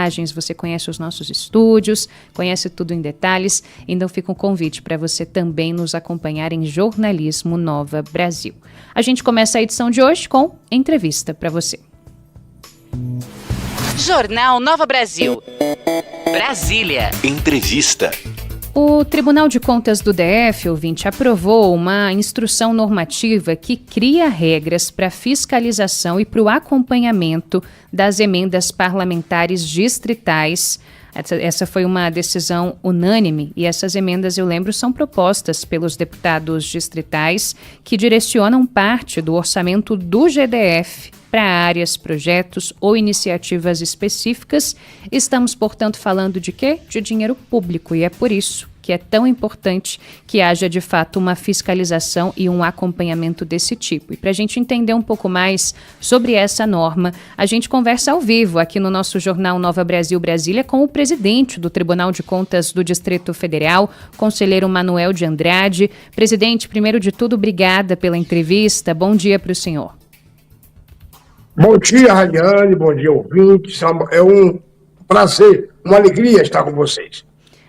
imagens, você conhece os nossos estúdios, conhece tudo em detalhes, então fica um convite para você também nos acompanhar em Jornalismo Nova Brasil. A gente começa a edição de hoje com entrevista para você. Jornal Nova Brasil. Brasília. Entrevista. O Tribunal de Contas do DF, ouvinte, aprovou uma instrução normativa que cria regras para fiscalização e para o acompanhamento das emendas parlamentares distritais. Essa foi uma decisão unânime e essas emendas, eu lembro, são propostas pelos deputados distritais que direcionam parte do orçamento do GDF para áreas, projetos ou iniciativas específicas. Estamos, portanto, falando de quê? De dinheiro público, e é por isso que é tão importante que haja, de fato, uma fiscalização e um acompanhamento desse tipo. E para a gente entender um pouco mais sobre essa norma, a gente conversa ao vivo aqui no nosso Jornal Nova Brasil Brasília com o presidente do Tribunal de Contas do Distrito Federal, conselheiro Manuel de Andrade. Presidente, primeiro de tudo, obrigada pela entrevista. Bom dia para o senhor. Bom dia, Radiane, bom dia, ouvintes. É um prazer, uma alegria estar com vocês.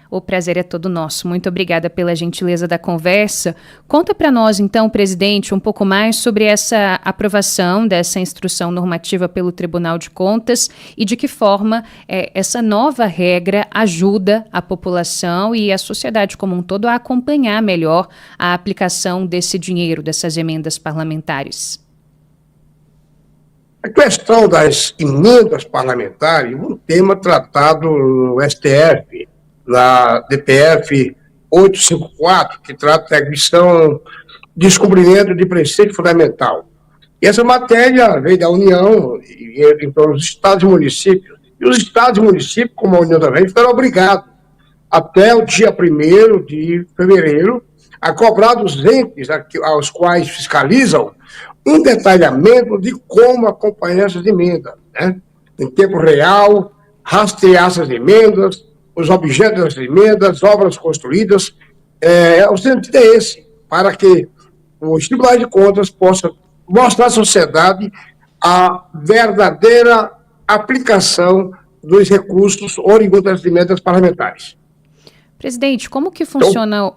O prazer é todo nosso. Muito obrigada pela gentileza da conversa. Conta para nós, então, presidente, um pouco mais sobre essa aprovação dessa instrução normativa pelo Tribunal de Contas e de que forma essa nova regra ajuda a população e a sociedade como um todo a acompanhar melhor a aplicação desse dinheiro, dessas emendas parlamentares. A questão das emendas parlamentares é um tema tratado no STF, na DPF 854, que trata da admissão, descumprimento de preceito fundamental. E essa matéria veio da União, então os estados e municípios. E os estados e municípios, como a União também, ficaram obrigados, até o dia 1º de fevereiro, a cobrar dos entes aos quais fiscalizam um detalhamento de como acompanhar essas emendas, né? Em tempo real, rastrear essas emendas, os objetos das emendas, obras construídas. O sentido é esse, para que os tribunais de contas possam mostrar à sociedade a verdadeira aplicação dos recursos oriundos das emendas parlamentares. Presidente, como que funciona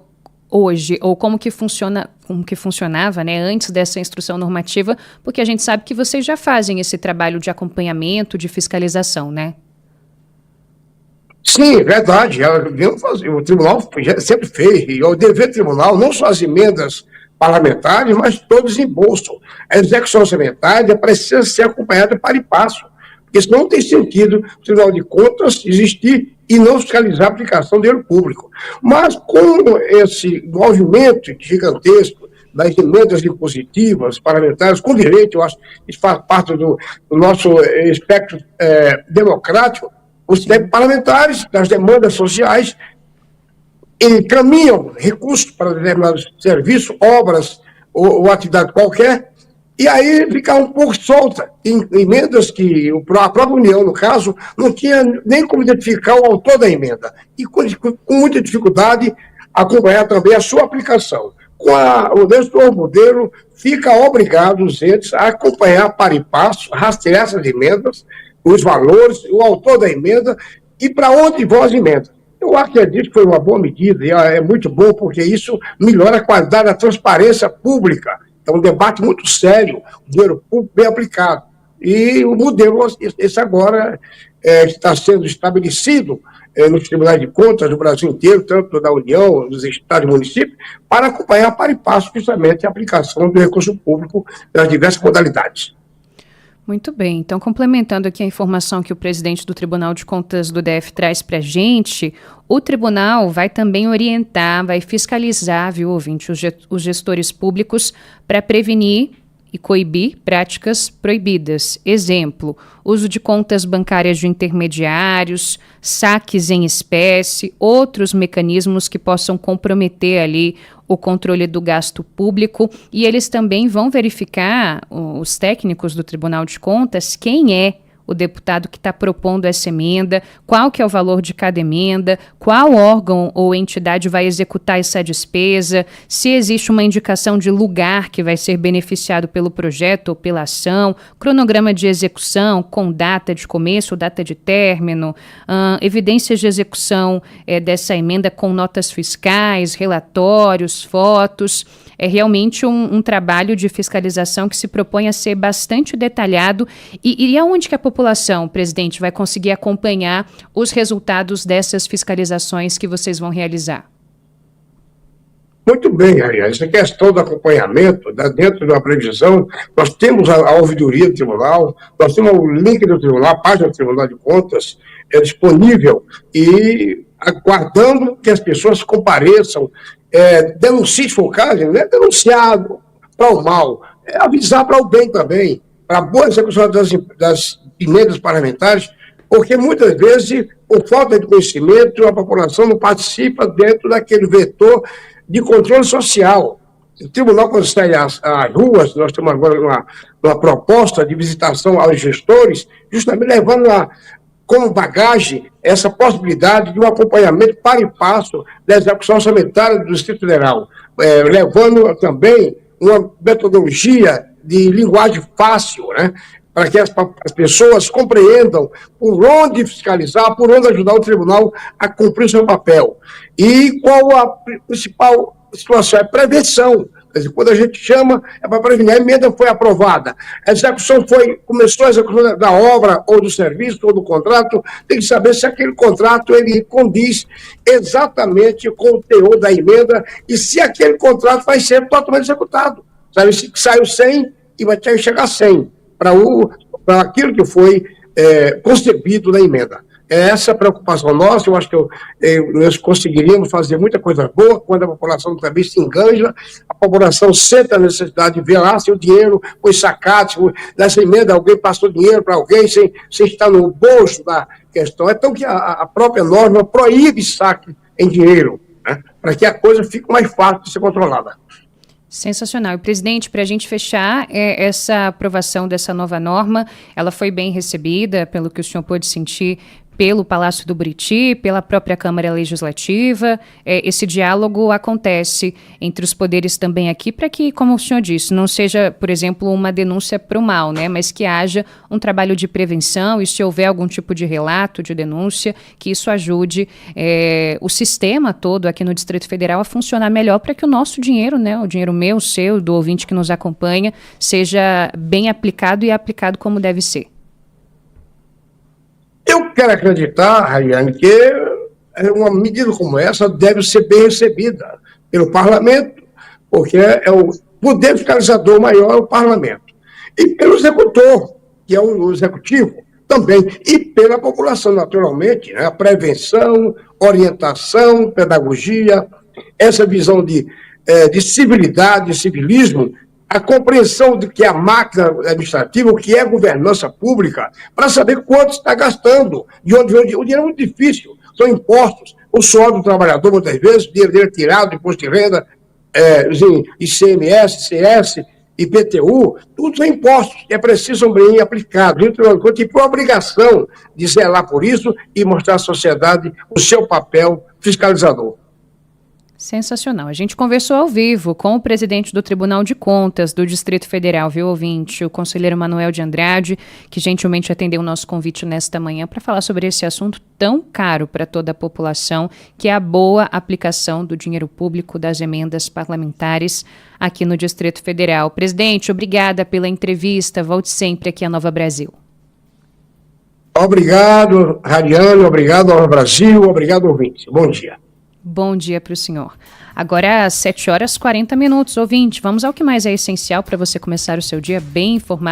hoje, ou como que funcionava, né, antes dessa instrução normativa, porque a gente sabe que vocês já fazem esse trabalho de acompanhamento, de fiscalização, né? Sim, verdade. O tribunal sempre fez, e o dever do tribunal, não só as emendas parlamentares, mas todo o desembolso. A execução orçamentária precisa ser acompanhada para e passo, porque senão não tem sentido o Tribunal de Contas existir e não fiscalizar a aplicação do dinheiro público. Mas com esse movimento gigantesco das emendas impositivas parlamentares, com direito, eu acho que isso faz parte do nosso espectro democrático, os parlamentares das demandas sociais encaminham recursos para determinados serviços, obras ou atividade qualquer, e aí fica um pouco solta em emendas que a própria União, no caso, não tinha nem como identificar o autor da emenda, e com muita dificuldade acompanhar também a sua aplicação. Com o novo modelo, fica obrigado os entes a acompanhar para e passo, rastrear essas emendas, os valores, o autor da emenda e para onde vão as emendas. Eu acredito que foi uma boa medida e é muito bom porque isso melhora a qualidade da transparência pública. É um debate muito sério, o dinheiro público bem aplicado. E o modelo, esse agora, está sendo estabelecido nos tribunais de contas do Brasil inteiro, tanto da União, dos estados e municípios, para acompanhar para e passo, justamente, a aplicação do recurso público nas diversas modalidades. Muito bem, então complementando aqui a informação que o presidente do Tribunal de Contas do DF traz para a gente, o tribunal vai também orientar, vai fiscalizar, viu, ouvinte, os gestores públicos para prevenir e coibir práticas proibidas. Exemplo, uso de contas bancárias de intermediários, saques em espécie, outros mecanismos que possam comprometer ali o controle do gasto público, e eles também vão verificar, os técnicos do Tribunal de Contas, quem é o deputado que está propondo essa emenda, qual que é o valor de cada emenda, qual órgão ou entidade vai executar essa despesa, se existe uma indicação de lugar que vai ser beneficiado pelo projeto ou pela ação, cronograma de execução com data de começo, data de término, evidências de execução dessa emenda com notas fiscais, relatórios, fotos. É realmente um trabalho de fiscalização que se propõe a ser bastante detalhado. E aonde que a população, presidente, vai conseguir acompanhar os resultados dessas fiscalizações que vocês vão realizar? Muito bem, Ariane. Essa questão do acompanhamento, dentro da previsão, nós temos a ouvidoria do tribunal, nós temos o link do tribunal, a página do Tribunal de Contas disponível e aguardando que as pessoas compareçam, denunciem se for o caso, não é denunciado para o mal, é avisar para o bem também, para a boa execução das emendas parlamentares, porque muitas vezes, por falta de conhecimento, a população não participa dentro daquele vetor de controle social. O tribunal, quando sai às ruas, nós estamos agora numa proposta de visitação aos gestores, justamente levando como bagagem essa possibilidade de um acompanhamento para e passo da execução orçamentária do Distrito Federal, levando também uma metodologia de linguagem fácil, né, para que as pessoas compreendam por onde fiscalizar, por onde ajudar o tribunal a cumprir o seu papel. E qual a principal situação? É prevenção. Quer dizer, quando a gente chama, é para prevenir. A emenda foi aprovada, a execução começou a execução da obra, ou do serviço, ou do contrato, tem que saber se aquele contrato ele condiz exatamente com o teor da emenda e se aquele contrato vai ser totalmente executado. Sabe, se saiu 100 e vai ter que chegar a 100 para aquilo que foi concebido na emenda. É essa a preocupação nossa. Eu acho que nós conseguiríamos fazer muita coisa boa quando a população também se enganja, a população sente a necessidade de ver lá se o dinheiro foi sacado, se nessa emenda alguém passou dinheiro para alguém sem estar no bolso da questão. Então que a própria norma proíbe saque em dinheiro, né, para que a coisa fique mais fácil de ser controlada. Sensacional. E, presidente, para a gente fechar, essa aprovação dessa nova norma, ela foi bem recebida, pelo que o senhor pôde sentir, pelo Palácio do Buriti, pela própria Câmara Legislativa. Esse diálogo acontece entre os poderes também aqui para que, como o senhor disse, não seja, por exemplo, uma denúncia para o mal, né, mas que haja um trabalho de prevenção e se houver algum tipo de relato, de denúncia, que isso ajude o sistema todo aqui no Distrito Federal a funcionar melhor para que o nosso dinheiro, né, o dinheiro meu, seu, do ouvinte que nos acompanha, seja bem aplicado e aplicado como deve ser. Eu quero acreditar, Rayane, que uma medida como essa deve ser bem recebida pelo parlamento, porque é o poder fiscalizador maior é o parlamento. E pelo executor, que é o executivo, também. E pela população, naturalmente, né? A prevenção, orientação, pedagogia, essa visão de civilidade, civilismo, a compreensão de que a máquina administrativa, o que é governança pública, para saber quanto está gastando, de onde vem o dinheiro. É muito difícil, são impostos, o suor do trabalhador, muitas vezes, o dinheiro dele é tirado do imposto de renda, ICMS, CS, IPTU, tudo são impostos que precisam bem aplicados. Então, tem por obrigação de zelar por isso e mostrar à sociedade o seu papel fiscalizador. Sensacional. A gente conversou ao vivo com o presidente do Tribunal de Contas do Distrito Federal, viu, ouvinte? O conselheiro Manuel de Andrade, que gentilmente atendeu o nosso convite nesta manhã para falar sobre esse assunto tão caro para toda a população, que é a boa aplicação do dinheiro público das emendas parlamentares aqui no Distrito Federal. Presidente, obrigada pela entrevista. Volte sempre aqui à Nova Brasil. Obrigado, Radiane. Obrigado, Nova Brasil. Obrigado, ouvinte. Bom dia. Bom dia para o senhor. Agora, às 7h40, ouvinte, vamos ao que mais é essencial para você começar o seu dia bem informado.